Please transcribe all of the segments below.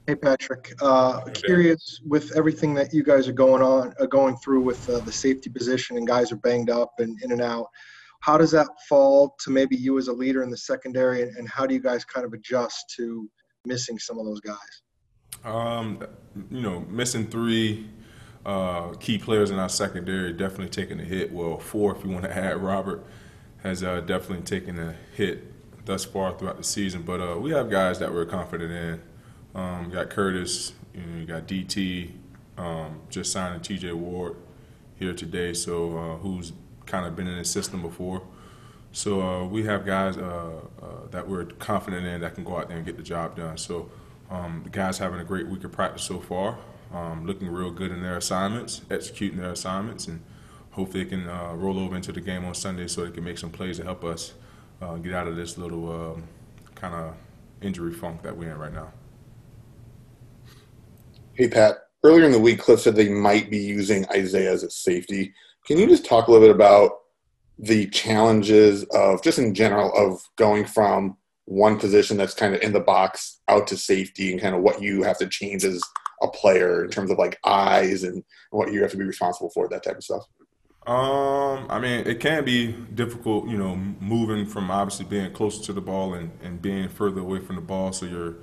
Hey Patrick, curious with everything that you guys are going through with the safety position and guys are banged up and in and out. How does that fall to maybe you as a leader in the secondary, and how do you guys kind of adjust to missing some of those guys? Um, missing three key players in our secondary definitely taking a hit. Well, four if you want to add Robert has definitely taken a hit thus far throughout the season. But we have guys that we're confident in. You got Curtis, you got DT, just signing TJ Ward here today, so who's kind of been in the system before. So we have guys that we're confident in that can go out there and get the job done. So the guys having a great week of practice so far, looking real good in their assignments, executing their assignments, and hopefully they can roll over into the game on Sunday so they can make some plays to help us get out of this little kind of injury funk that we're in right now. Hey, Pat. Earlier in the week, Cliff said they might be using Isaiah as a safety. Can you just talk a little bit about the challenges of, just in general, of going from one position that's kind of in the box out to safety, and kind of what you have to change as a player in terms of like eyes and what you have to be responsible for, that type of stuff? I mean, it can be difficult, moving from obviously being closer to the ball and being further away from the ball, so your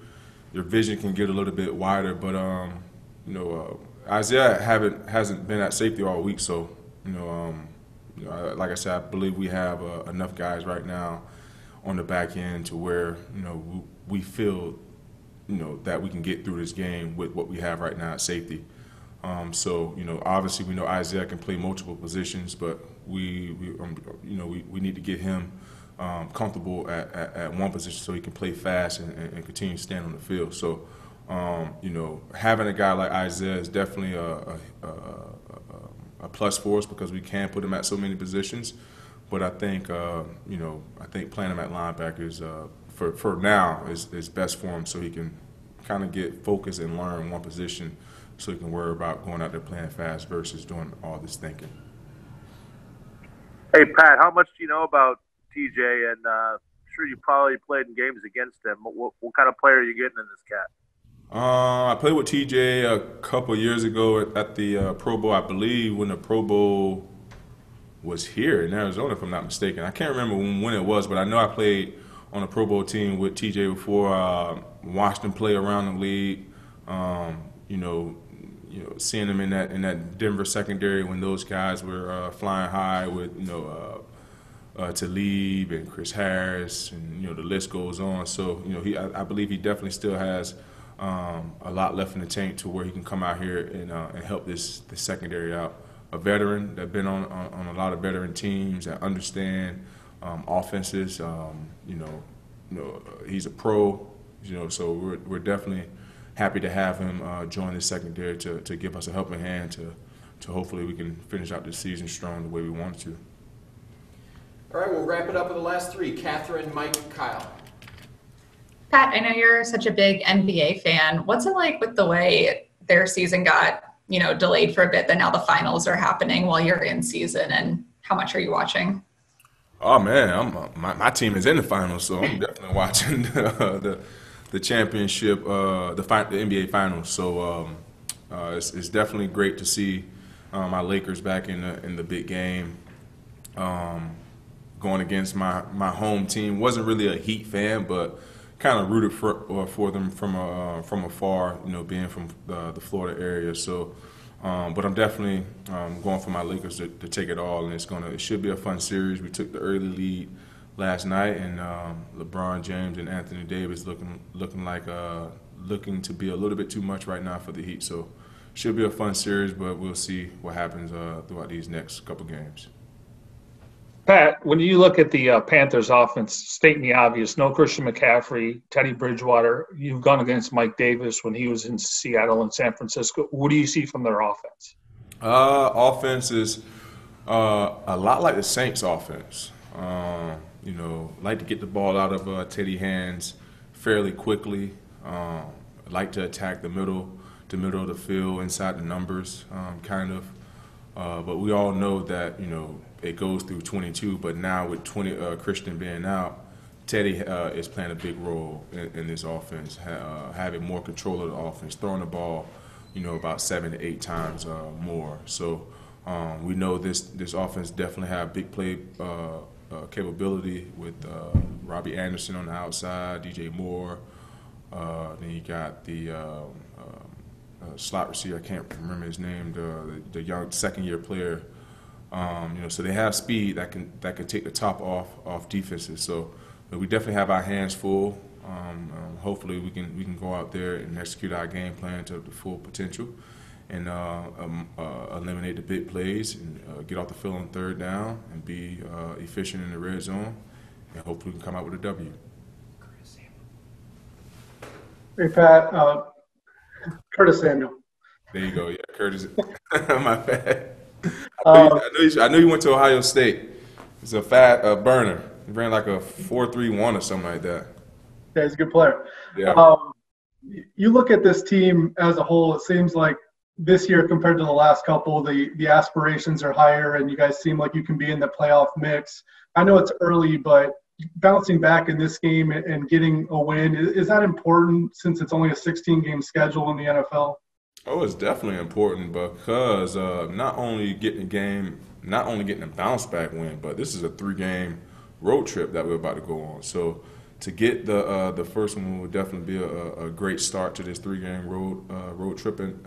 vision can get a little bit wider. But Isaiah hasn't been at safety all week, so like I said, I believe we have enough guys right now on the back end to where we feel that we can get through this game with what we have right now at safety. So obviously we know Isaiah can play multiple positions, but we need to get him comfortable at one position so he can play fast and continue to stand on the field. So having a guy like Isaiah is definitely a plus for us because we can put him at so many positions. But I think playing him at linebacker is for now is best for him, so he can kind of get focused and learn one position, so he can worry about going out there playing fast versus doing all this thinking. Hey, Pat, how much do you know about TJ? And I'm sure you probably played in games against him. What kind of player are you getting in this cat? I played with TJ a couple years ago at the Pro Bowl, I believe, when the Pro Bowl was here in Arizona, if I'm not mistaken. I can't remember when it was, but I know I played on a Pro Bowl team with TJ before. Watched him play around the league. Seeing him in that Denver secondary when those guys were flying high with Talib and Chris Harris, and the list goes on. So I believe he definitely still has a lot left in the tank to where he can come out here and help this secondary out. A veteran that's been on a lot of veteran teams that understand offenses. He's a pro. So we're definitely happy to have him join the secondary to give us a helping hand to hopefully we can finish out this season strong the way we wanted to. All right, we'll wrap it up with the last three. Catherine, Mike, Kyle. Pat, I know you're such a big NBA fan. What's it like with the way their season got, delayed for a bit, then now the finals are happening while you're in season, and how much are you watching? Oh man, my team is in the finals, so I'm definitely watching the championship, the NBA finals. So it's definitely great to see my Lakers back in the big game. Going against my home team. Wasn't really a Heat fan, but kind of rooted for them from afar. Being from the Florida area. So, but I'm definitely going for my Lakers to take it all, and it should be a fun series. We took the early lead last night, and LeBron James and Anthony Davis looking to be a little bit too much right now for the Heat. So, should be a fun series, but we'll see what happens throughout these next couple games. Pat, when you look at the Panthers offense, stating the obvious, no Christian McCaffrey, Teddy Bridgewater, you've gone against Mike Davis when he was in Seattle and San Francisco. What do you see from their offense? Offense is a lot like the Saints offense. Like to get the ball out of Teddy hands fairly quickly. Like to attack the middle of the field, inside the numbers, kind of. But we all know that, it goes through 22, but now with Christian being out, Teddy is playing a big role in this offense, having more control of the offense, throwing the ball, about 7 to 8 times more. So we know this offense definitely have big play capability with Robbie Anderson on the outside, DJ Moore. Then you got the slot receiver. I can't remember his name. The young second-year player. So they have speed that can take the top off defenses. So we definitely have our hands full. Hopefully we can go out there and execute our game plan to the full potential, and eliminate the big plays and get off the field on third down and be efficient in the red zone, and hopefully we can come out with a W. Hey, Pat. Curtis Samuel. There you go. Yeah, Curtis. My bad. I know you went to Ohio State. He's a fat burner. He ran like a 4.31 or something like that. Yeah, he's a good player. Yeah. You look at this team as a whole, it seems like this year compared to the last couple, the aspirations are higher, and you guys seem like you can be in the playoff mix. I know it's early, but bouncing back in this game and getting a win, is that important since it's only a 16-game schedule in the NFL? Oh, it's definitely important because not only getting a bounce back win, but this is a 3-game road trip that we're about to go on. So to get the first one would definitely be a great start to this 3-game road trip and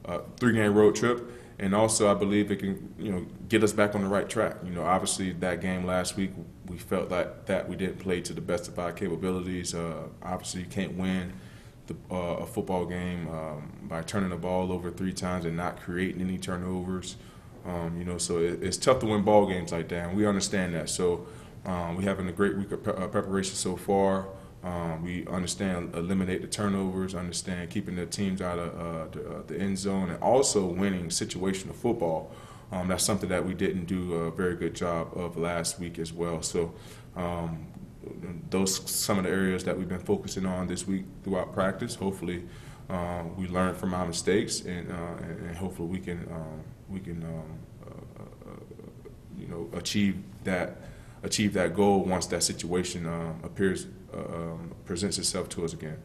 3-game road trip. And also, I believe it can, get us back on the right track. Obviously that game last week, we felt that we didn't play to the best of our capabilities. Obviously, you can't win a football game by turning the ball over 3 times and not creating any turnovers. So it's tough to win ball games like that, and we understand that. So we're having a great week of preparation so far. We understand eliminate the turnovers, understand keeping the teams out of the end zone, and also winning situational football. That's something that we didn't do a very good job of last week as well. So those some of the areas that we've been focusing on this week throughout practice. Hopefully, we learn from our mistakes, and hopefully we can achieve that goal once that situation presents itself to us again.